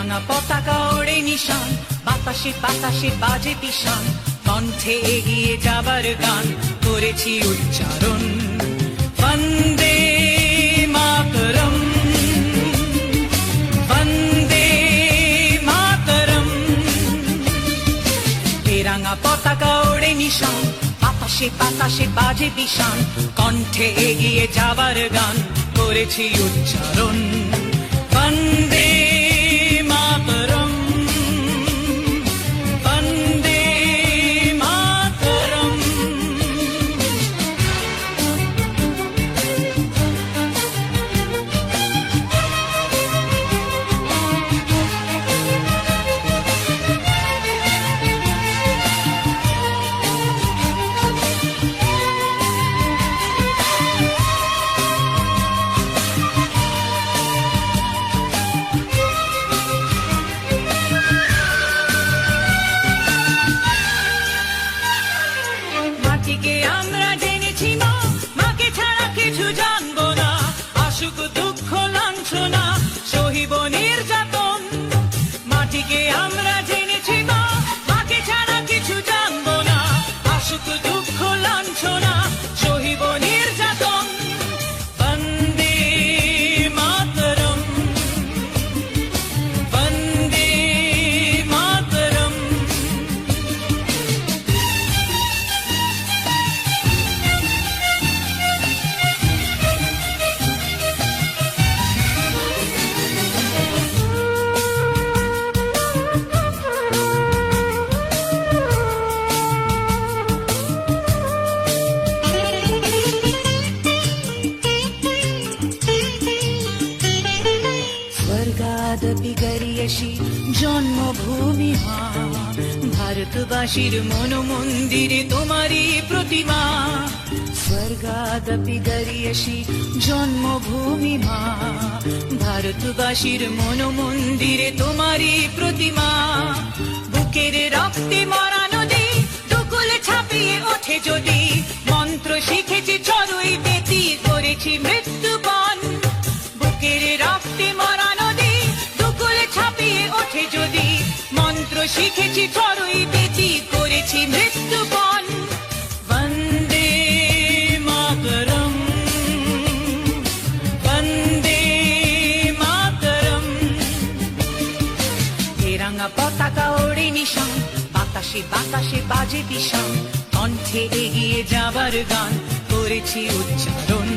রাঙা পতাকা ওড়ে নিশান, বাতাসে বাতাসে বাজে পিশান, কণ্ঠে এগিয়ে যাবার গান করেছি উচ্চারণ। বন্দে মাতরম, বন্দে মাতরম। এ রাঙা পতাকা ওড়ে নিশান, বাতাসে বাতাসে বাজে পিশান, কণ্ঠে এগিয়ে যাবার গান করেছি উচ্চারণ। বন্দে মাতরম, বন্দে মাতরম। মাটিকে আমরা জেনেছি মা, মাকে ছাড়া কিছু জানবো না। আসুক দুঃখ লাঞ্ছনা, সহিব নির্যাতন। মাটিকে আমরা জেনেছি মা, মাকে ছাড়া কিছু জানবো না। আসুক দুঃখ লাঞ্ছনা, সহিব নির্যাতন। বন্দে মাতরম, বন্দে মাতরম। স্বর্গাদপি গরিয়সী জন্মভূমি মা, ভারতবাসীর মন মন্দিরে তোমারই প্রতিমা। স্বর্গাদপি গরিয়সী জন্মভূমি মা, ভারতবাসীর মন মন্দিরে তোমারই প্রতিমা। বুকের রক্তে মরা নদী, দুকুলে ছাপিয়ে ওঠে যদি, মন্ত্র শিখেছি চড়ুই বেতি, করেছি মৃত্যুপণ। বুকের রক্তে মরা নদী, দুকুলে ছাপিয়ে ওঠে যদি, মন্ত্র শিখেছি চড়ুই বেতি, করেছি মৃত্যুপণ। বন্দে মাতরম, বন্দে মাতরম। এ রাঙা পতাকা ওড়ে নিশান, বাতাসে বাতাসে বাজে পিশান, কণ্ঠে এগিয়ে যাবার গান করেছি উচ্চারণ।